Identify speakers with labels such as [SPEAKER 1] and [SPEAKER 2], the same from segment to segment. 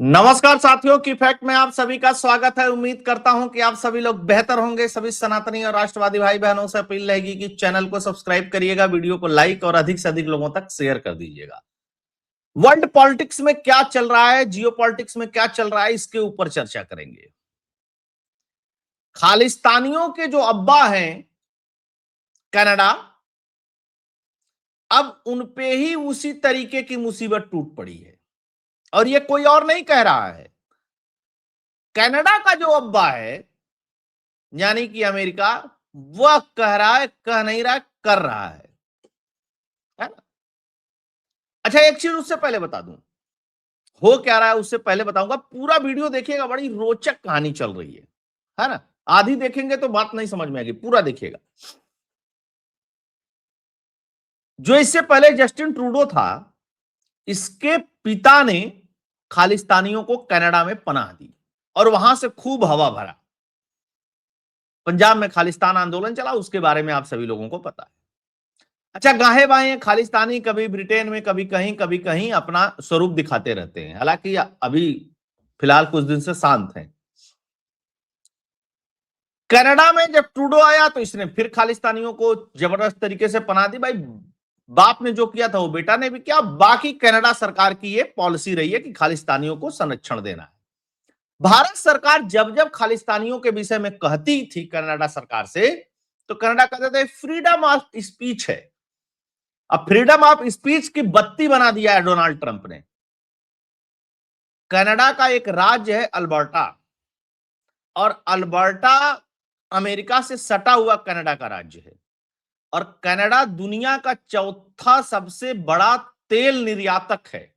[SPEAKER 1] नमस्कार साथियों की फैक्ट में आप सभी का स्वागत है। उम्मीद करता हूं कि आप सभी लोग बेहतर होंगे। सभी सनातनी और राष्ट्रवादी भाई बहनों से अपील रहेगी कि चैनल को सब्सक्राइब करिएगा, वीडियो को लाइक और अधिक से अधिक लोगों तक शेयर कर दीजिएगा। वर्ल्ड पॉलिटिक्स में क्या चल रहा है, जियो पॉलिटिक्स में क्या चल रहा है, इसके ऊपर चर्चा करेंगे। खालिस्तानियों के जो अब्बा हैं कनाडा, अब उनपे ही उसी तरीके की मुसीबत टूट पड़ी है। और ये कोई और नहीं कह रहा है, कनाडा का जो अब्बा है यानी कि अमेरिका, वह कह रहा है, कह नहीं रहा है, कर रहा है ना। अच्छा, एक चीज उससे पहले बता दूं, हो क्या रहा है उससे पहले बताऊंगा। पूरा वीडियो देखिएगा, बड़ी रोचक कहानी चल रही है ना। आधी देखेंगे तो बात नहीं समझ में आएगी, पूरा देखिएगा। जो इससे पहले जस्टिन ट्रूडो था, इसके पिता ने खालिस्तानियों को कनाडा में पनाह दी और वहां से खूब हवा भरा। पंजाब में खालिस्तान आंदोलन चला, उसके बारे में आप सभी लोगों को पता है। अच्छा, गाहे बाहे खालिस्तानी कभी ब्रिटेन में, कभी कहीं अपना स्वरूप दिखाते रहते हैं। हालांकि अभी फिलहाल कुछ दिन से शांत हैं। कनाडा में जब ट्रूडो आया तो इसने फिर खालिस्तानियों को जबरदस्त तरीके से पनाह दी। भाई, बाप ने जो किया था वो बेटा ने भी किया। बाकी कनाडा सरकार की ये पॉलिसी रही है कि खालिस्तानियों को संरक्षण देना है। भारत सरकार जब जब खालिस्तानियों के विषय में कहती थी कनाडा सरकार से, तो कनाडा कहते थे फ्रीडम ऑफ स्पीच है। अब फ्रीडम ऑफ स्पीच की बत्ती बना दिया है डोनाल्ड ट्रंप ने। कनाडा का एक राज्य है अल्बर्टा, और अल्बर्टा अमेरिका से सटा हुआ कनाडा का राज्य है। और कनाडा दुनिया का चौथा सबसे बड़ा तेल निर्यातक है।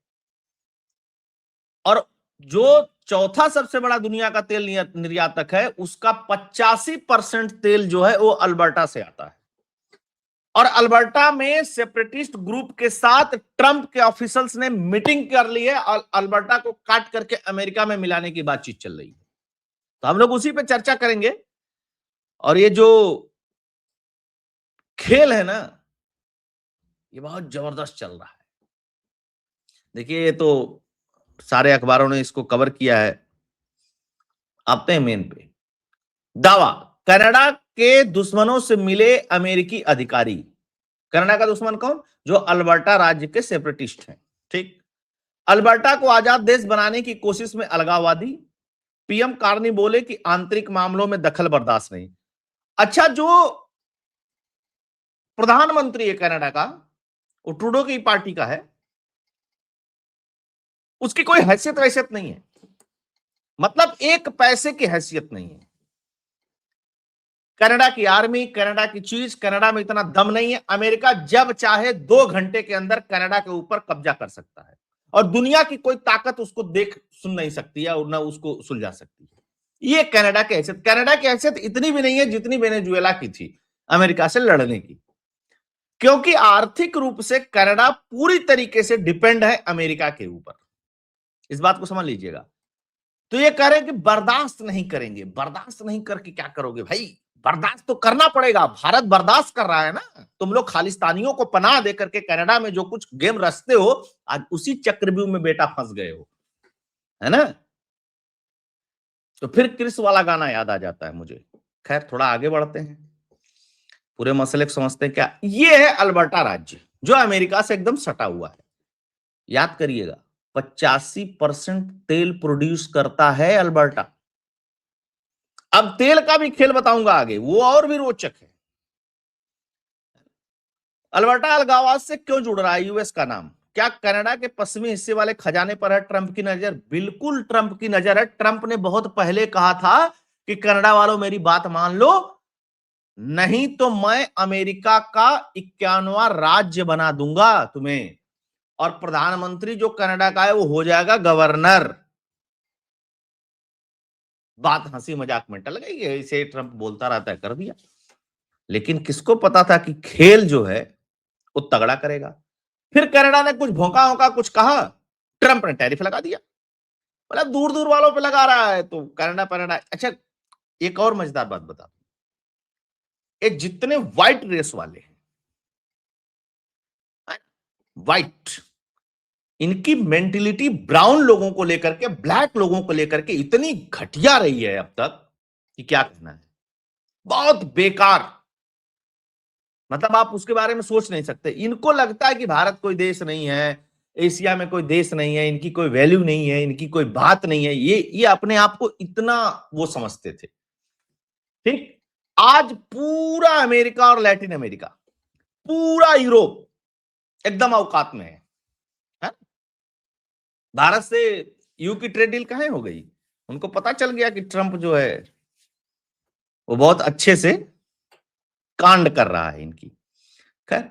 [SPEAKER 1] और जो चौथा सबसे बड़ा दुनिया का तेल निर्यातक है, उसका 85% तेल जो है वो अल्बर्टा से आता है। और अल्बर्टा में सेपरेटिस्ट ग्रुप के साथ ट्रंप के ऑफिसल्स ने मीटिंग कर ली है और अल्बर्टा को काट करके अमेरिका में मिलाने की बातचीत चल रही है। तो हम लोग उसी पे चर्चा करेंगे। और ये जो खेल है ना, ये बहुत जबरदस्त चल रहा है। देखिए, ये तो सारे अखबारों ने इसको कवर किया है। आते हैं मेन पे। दावा, कनाडा के दुश्मनों से मिले अमेरिकी अधिकारी। कनाडा का दुश्मन कौन? जो अल्बर्टा राज्य के सेपरेटिस्ट हैं। ठीक। अल्बर्टा को आजाद देश बनाने की कोशिश में अलगाववादी। पीएम कार्नी बोले कि आंतरिक मामलों में दखल बर्दाश्त नहीं। अच्छा, जो प्रधानमंत्री है कनाडा का, वो ट्रूडो की पार्टी का है, उसकी कोई हैसियत वैसियत नहीं है। मतलब एक पैसे की हैसियत नहीं है। कनाडा की आर्मी, कनाडा की चीज, कनाडा में इतना दम नहीं है। अमेरिका जब चाहे 2 घंटे के अंदर कनाडा के ऊपर कब्जा कर सकता है और दुनिया की कोई ताकत उसको देख सुन नहीं सकती है और ना उसको सुलझा सकती है। ये कनाडा की हैसियत। कनाडा की हैसियत इतनी भी नहीं है जितनी वेनेजुएला की थी अमेरिका से लड़ने की, क्योंकि आर्थिक रूप से कनाडा पूरी तरीके से डिपेंड है अमेरिका के ऊपर। इस बात को समझ लीजिएगा। तो ये कह रहे हैं कि बर्दाश्त नहीं करेंगे। बर्दाश्त नहीं करके क्या करोगे भाई? बर्दाश्त तो करना पड़ेगा। भारत बर्दाश्त कर रहा है ना। तुम लोग खालिस्तानियों को पनाह दे करके कनाडा में जो कुछ गेम रचते हो, आज उसी चक्रव्यूह में बेटा फंस गए हो, है ना। तो फिर क्रिस वाला गाना याद आ जाता है मुझे। खैर, थोड़ा आगे बढ़ते हैं, पूरे मसले को समझते हैं। क्या ये है अल्बर्टा राज्य, जो अमेरिका से एकदम सटा हुआ है। याद करिएगा, 85% तेल प्रोड्यूस करता है अल्बर्टा। अब तेल का भी खेल बताऊंगा आगे, वो और भी रोचक है। अल्बर्टा अलगावाज से क्यों जुड़ रहा है यूएस का नाम? क्या कनाडा के पश्चिमी हिस्से वाले खजाने पर है ट्रंप की नजर? बिल्कुल ट्रंप की नजर है। ट्रंप ने बहुत पहले कहा था कि कनाडा वालों मेरी बात मान लो, नहीं तो मैं अमेरिका का 51वां राज्य बना दूंगा तुम्हें, और प्रधानमंत्री जो कनाडा का है वो हो जाएगा गवर्नर। बात हंसी मजाक में टल गई है, इसे ट्रंप बोलता रहता है, कर दिया। लेकिन किसको पता था कि खेल जो है वो तगड़ा करेगा। फिर कनाडा ने कुछ भौंका होका कुछ कहा, ट्रंप ने टैरिफ लगा दिया। मतलब दूर दूर वालों पे लगा रहा है तो कनाडा कनाडा। अच्छा, एक और मजेदार बात बता, ये जितने व्हाइट रेस वाले हैं, व्हाइट, इनकी मेंटेलिटी ब्राउन लोगों को लेकर के, ब्लैक लोगों को लेकर के इतनी घटिया रही है अब तक कि क्या कहना है। बहुत बेकार, मतलब आप उसके बारे में सोच नहीं सकते। इनको लगता है कि भारत कोई देश नहीं है, एशिया में कोई देश नहीं है, इनकी कोई वैल्यू नहीं है, इनकी कोई बात नहीं है। ये अपने आप को इतना वो समझते थे। ठीक, आज पूरा अमेरिका और लैटिन अमेरिका, पूरा यूरोप एकदम औकात में है? भारत से यू की ट्रेड डील कहां हो गई? उनको पता चल गया कि ट्रंप जो है वो बहुत अच्छे से कांड कर रहा है इनकी। खैर,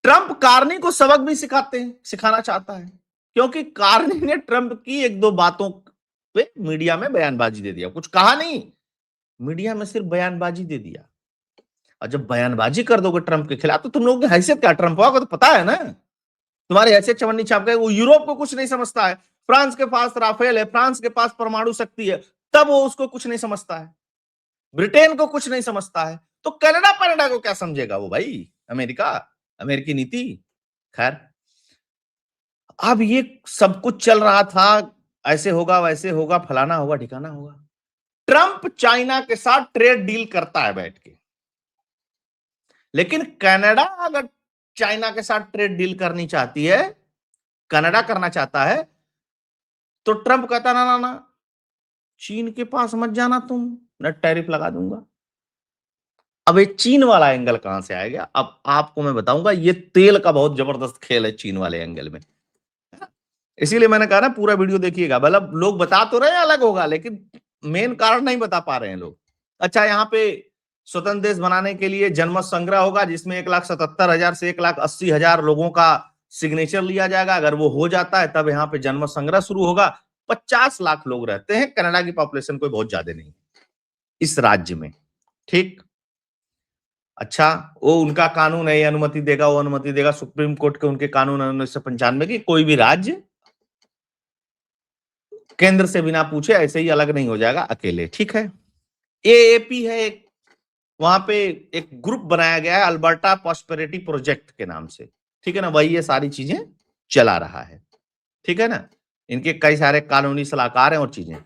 [SPEAKER 1] ट्रंप कार्नी को सबक भी सिखाना चाहता है, क्योंकि कार्नी ने ट्रंप की एक दो बातों पे मीडिया में बयानबाजी दे दिया। कुछ कहा नहीं, मीडिया में सिर्फ बयानबाजी दे दिया। और जब बयानबाजी कर दोगे ट्रंप के खिलाफ तो तुम लोगों की हैसियत क्या? ट्रंप को तो पता है ना तुम्हारी हैसियत चवन्नी छाप गई। वो यूरोप को कुछ नहीं समझता है, फ्रांस के पास राफेल है, फ्रांस के पास परमाणु शक्ति है, तब वो उसको कुछ नहीं समझता है। ब्रिटेन को कुछ नहीं समझता है, तो कनाडा को क्या समझेगा वो भाई? अमेरिका, अमेरिकी नीति। खैर, अब ये सब कुछ चल रहा था, ऐसे होगा वैसे होगा, फलाना होगा ठिकाना होगा। ट्रंप चाइना के साथ ट्रेड डील करता है बैठ के, लेकिन कनाडा अगर चाइना के साथ ट्रेड डील करनी चाहती है, कनाडा करना चाहता है, तो ट्रंप कहता ना ना ना, चीन के पास मत जाना तुम, मैं टैरिफ लगा दूंगा। अब ये चीन वाला एंगल कहां से आएगा? अब आपको मैं बताऊंगा, ये तेल का बहुत जबरदस्त खेल है चीन वाले एंगल में। इसीलिए मैंने कहा ना पूरा वीडियो देखिएगा। मतलब लोग बता तो रहे अलग होगा, लेकिन मेन कारण नहीं बता पा रहे हैं लोग। अच्छा, यहाँ पे स्वतंत्र देश बनाने के लिए जनमत संग्रह होगा, जिसमें 1,77,000 से 1,80,000 लोगों का सिग्नेचर लिया जाएगा। अगर वो हो जाता है तब यहाँ पे जनमत संग्रह शुरू होगा। 50 लाख लोग रहते हैं, कनाडा की पॉपुलेशन कोई बहुत ज्यादा नहीं इस राज्य में। ठीक, अच्छा, वो उनका कानून है, अनुमति देगा, वो अनुमति देगा। सुप्रीम कोर्ट के उनके कानून 1995 की, कोई भी राज्य केंद्र से बिना पूछे ऐसे ही अलग नहीं हो जाएगा अकेले। ठीक है, एएपी है एक, वहां पे एक ग्रुप बनाया गया है अल्बर्टा प्रॉस्पेरिटी प्रोजेक्ट के नाम से। ठीक है ना, वही ये सारी चीजें चला रहा है। ठीक है ना, इनके कई सारे कानूनी सलाहकार हैं और चीजें।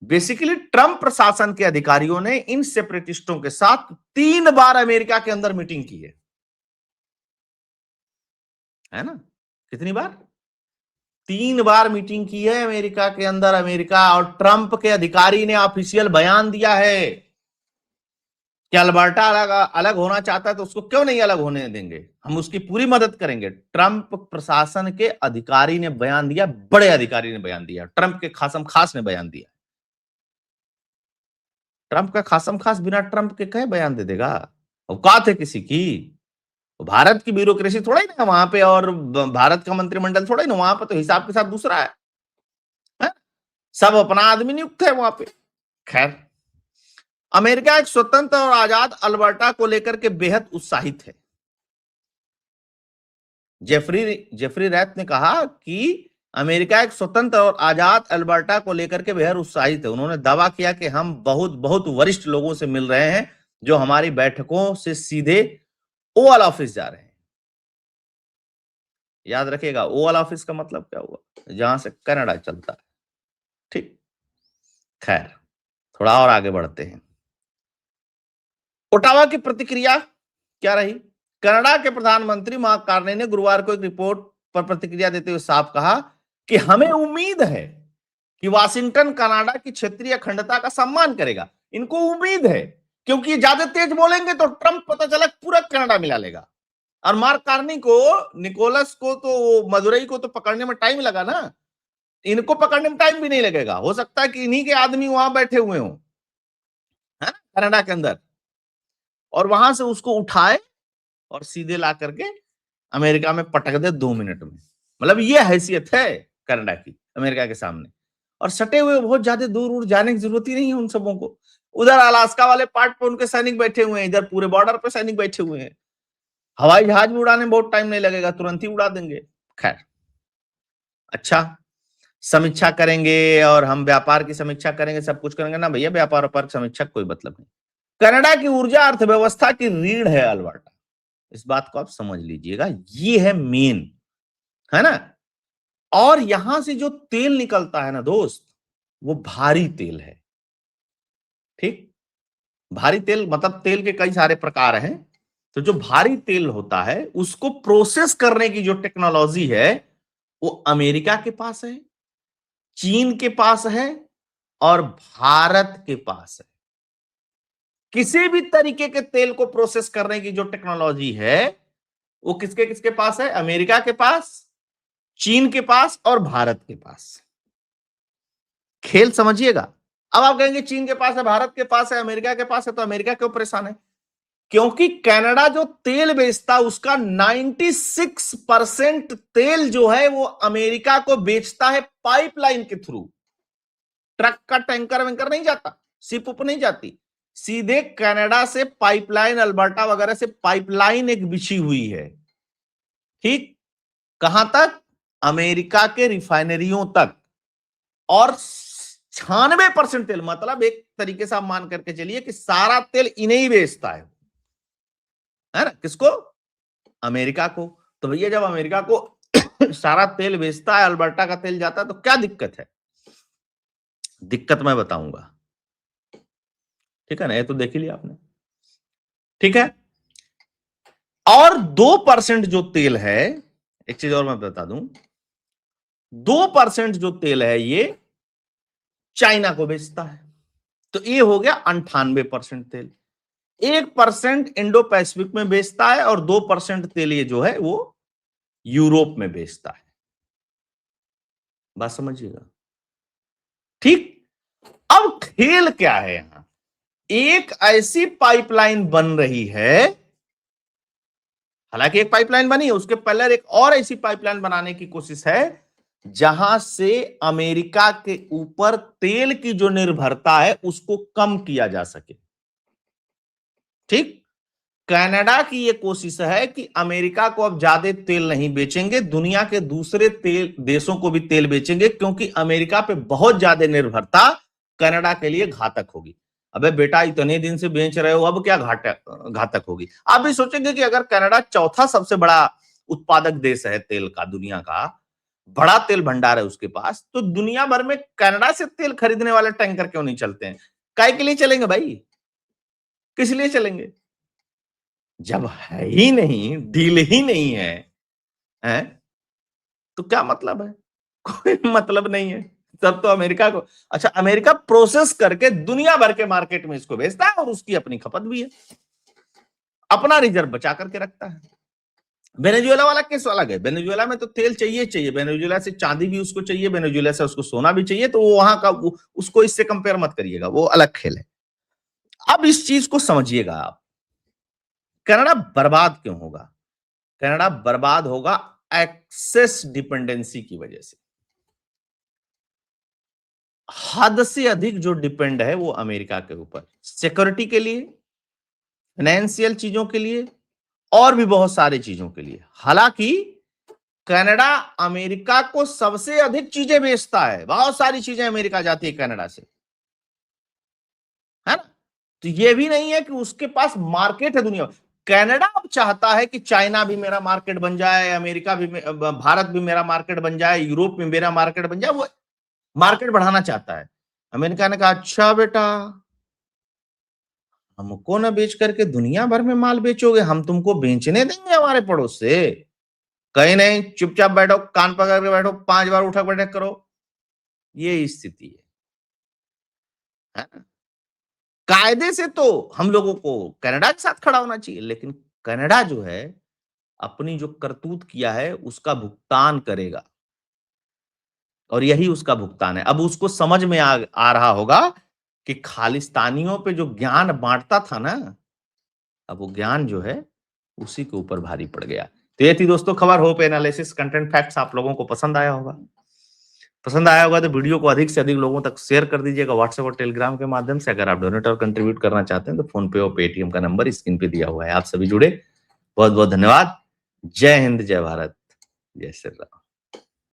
[SPEAKER 1] बेसिकली ट्रंप प्रशासन के अधिकारियों ने इन सेपरेटिस्टों के साथ 3 बार अमेरिका के अंदर मीटिंग की है ना? कितनी बार? 3 बार मीटिंग की है अमेरिका के अंदर, अमेरिका और ट्रंप के अधिकारी ने ऑफिशियल बयान दिया है कि अल्बर्टा अलग अलग होना चाहता है तो उसको क्यों नहीं अलग होने देंगे, हम उसकी पूरी मदद करेंगे। ट्रंप प्रशासन के अधिकारी ने बयान दिया, बड़े अधिकारी ने बयान दिया, ट्रंप के खासम खास ने बयान दिया। ट्रंप का खासम खास बिना ट्रंप के कहे बयान दे देगा? औकात है किसी की? भारत की ब्यूरोक्रेसी थोड़ा ही ना वहां पे, और भारत का मंत्रिमंडल थोड़ा ही ना, वहां पे तो हिसाब के साथ दूसरा है? सब अपना आदमी नियुक्त है वहां पे। खैर, अमेरिका एक स्वतंत्र और आजाद अल्बर्टा को लेकर के बेहद उत्साहित है। जेफरी रैथ ने कहा कि अमेरिका एक स्वतंत्र और आजाद अल्बर्टा को लेकर के बेहद उत्साहित है। उन्होंने दावा किया कि हम बहुत बहुत वरिष्ठ लोगों से मिल रहे हैं जो हमारी बैठकों से सीधे ओवल ऑफिस जा रहे हैं। याद रखिएगा, ओवल ऑफिस का मतलब क्या हुआ? जहां से कनाडा चलता है। ठीक, खैर, थोड़ा और आगे बढ़ते हैं। ओटावा की प्रतिक्रिया क्या रही? कनाडा के प्रधानमंत्री मार्क कार्ने ने गुरुवार को एक रिपोर्ट पर प्रतिक्रिया देते हुए साफ कहा कि हमें उम्मीद है कि वाशिंगटन कनाडा की क्षेत्रीय अखंडता का सम्मान करेगा। इनको उम्मीद है, क्योंकि ये ज्यादा तेज बोलेंगे तो ट्रंप पता चला पूरा कनाडा मिला लेगा। और मार्क कार्नी को, निकोलस को तो, मदुरई को तो पकड़ने में टाइम लगा ना, इनको पकड़ने में टाइम भी नहीं लगेगा। हो सकता है कि इन्हीं के आदमी वहां बैठे हुए हों, है ना, कनाडा के अंदर, और वहां से उसको उठाए और सीधे ला करके अमेरिका में पटक दे 2 मिनट में। मतलब ये हैसियत है कनाडा की अमेरिका के सामने। और सटे हुए बहुत ज्यादा दूर दूर जाने की जरूरत ही नहीं है उन सबों को। उधर अलास्का वाले पार्ट पे उनके सैनिक बैठे हुए हैं, इधर पूरे बॉर्डर पे सैनिक बैठे हुए हैं। हवाई जहाज में उड़ाने में बहुत टाइम नहीं लगेगा, तुरंत ही उड़ा देंगे। खैर, अच्छा, समीक्षा करेंगे और हम व्यापार की समीक्षा करेंगे, सब कुछ करेंगे ना भैया, व्यापार व्यापार की समीक्षा कोई मतलब नहीं। कनाडा की ऊर्जा अर्थव्यवस्था की रीढ़ है अल्बर्टा, इस बात को आप समझ लीजिएगा, ये है मेन, है ना। और यहां से जो तेल निकलता है ना दोस्त, वो भारी तेल है। ठीक, भारी तेल मतलब तेल के कई सारे प्रकार हैं। तो जो भारी तेल होता है उसको प्रोसेस करने की जो टेक्नोलॉजी है वो अमेरिका के पास है, चीन के पास है और भारत के पास है। किसी भी तरीके के तेल को प्रोसेस करने की जो टेक्नोलॉजी है वो किसके किसके पास है? अमेरिका के पास, चीन के पास और भारत के पास। खेल समझिएगा। अब आप कहेंगे चीन के पास है, भारत के पास है, अमेरिका के पास है, तो अमेरिका क्यों परेशान है? क्योंकि कनाडा जो तेल बेचता है उसका 96% तेल जो है वो अमेरिका को बेचता है पाइपलाइन के थ्रू। ट्रक का टैंकर वैंकर नहीं जाता, शिप उप नहीं जाती, सीधे कनाडा से पाइपलाइन, अल्बर्टा वगैरह से पाइपलाइन एक बिछी हुई है। ठीक, कहां तक? अमेरिका के रिफाइनरियों तक। और 96% तेल, मतलब एक तरीके से आप मान करके चलिए कि सारा तेल इन्हें ही बेचता है ना? किसको? अमेरिका को। तो भैया जब अमेरिका को सारा तेल बेचता है, अल्बर्टा का तेल जाता है, तो क्या दिक्कत है? दिक्कत मैं बताऊंगा। ठीक है ना, ये तो देख ही लिया आपने। ठीक है, और 2% जो तेल है, एक चीज और मैं बता दूं, 2% जो तेल है ये चाइना को बेचता है। तो ये हो गया 98% तेल। 1% इंडो पैसिफिक में बेचता है और 2% तेल ये जो है वो यूरोप में बेचता है। बात समझिएगा। ठीक, अब खेल क्या है यहां? एक ऐसी पाइपलाइन बन रही है, हालांकि एक पाइपलाइन बनी है, उसके पहले एक और ऐसी पाइपलाइन बनाने की कोशिश है जहां से अमेरिका के ऊपर तेल की जो निर्भरता है उसको कम किया जा सके। ठीक, कनाडा की यह कोशिश है कि अमेरिका को अब ज्यादा तेल नहीं बेचेंगे, दुनिया के दूसरे तेल देशों को भी तेल बेचेंगे, क्योंकि अमेरिका पे बहुत ज्यादा निर्भरता कनाडा के लिए घातक होगी। अबे बेटा, इतने दिन से बेच रहे हो, अब क्या घातक होगी? आप भी सोचेंगे कि अगर कनाडा चौथा सबसे बड़ा उत्पादक देश है तेल का, दुनिया का बड़ा तेल भंडार है उसके पास, तो दुनिया भर में कनाडा से तेल खरीदने वाले टैंकर क्यों नहीं चलते हैं? काय के लिए चलेंगे भाई? किस लिए चलेंगे? जब है ही नहीं, डील ही नहीं है, हैं? तो क्या मतलब है? कोई मतलब नहीं है। तब तो अमेरिका को, अच्छा, अमेरिका प्रोसेस करके दुनिया भर के मार्केट में इसको भेजता है और उसकी अपनी खपत भी है, अपना रिजर्व बचा करके रखता है। वेनेजुएला वाला केस अलग है। वेनेजुएला में तो तेल चाहिए चाहिए, वेनेजुएला से चांदी भी उसको चाहिए, वेनेजुएला से उसको सोना भी चाहिए, तो वो वहां का उसको इससे कंपेयर मत करिएगा, वो अलग खेल है। अब इस चीज को समझिएगा आप, कनाडा बर्बाद क्यों होगा? कनाडा बर्बाद होगा एक्सेस डिपेंडेंसी की वजह से। हद से अधिक जो डिपेंड है वो अमेरिका के ऊपर, सिक्योरिटी के लिए, फाइनेंशियल चीजों के लिए और भी बहुत सारी चीजों के लिए। हालांकि कनाडा अमेरिका को सबसे अधिक चीजें बेचता है, बहुत सारी चीजें अमेरिका जाती है कनाडा से, है ना? तो ये भी नहीं है कि उसके पास मार्केट है दुनिया। कनाडा अब चाहता है कि चाइना भी मेरा मार्केट बन जाए, अमेरिका भी, भारत भी मेरा मार्केट बन जाए, यूरोप में मेरा मार्केट बन जाए, वो मार्केट बढ़ाना चाहता है। अमेरिका ने कहा अच्छा बेटा, हमको ना बेच करके दुनिया भर में माल बेचोगे, हम तुमको बेचने देंगे हमारे पड़ोस से? कहीं नहीं, चुपचाप बैठो, कान पकड़ के बैठो, 5 बार उठक बैठक करो। ये स्थिति है ना? कायदे से तो हम लोगों को कनाडा के साथ खड़ा होना चाहिए, लेकिन कनाडा जो है अपनी जो करतूत किया है उसका भुगतान करेगा, और यही उसका भुगतान है। अब उसको समझ में आ रहा होगा कि खालिस्तानियों पे जो ज्ञान बांटता था ना, अब वो ज्ञान जो है उसी के ऊपर भारी पड़ गया। तो ये थी दोस्तों खबर। होप एनालिसिस कंटेंट फैक्ट्स आप लोगों को पसंद आया होगा। पसंद आया होगा तो वीडियो को अधिक से अधिक लोगों तक शेयर कर दीजिएगा व्हाट्सएप और टेलीग्राम के माध्यम से। अगर आप डोनेट और कंट्रीब्यूट करना चाहते हैं तो फोन पे और पेटीएम का नंबर स्क्रीन पे दिया हुआ है। आप सभी जुड़े, बहुत बहुत धन्यवाद। जय हिंद, जय भारत, जय श्री राम।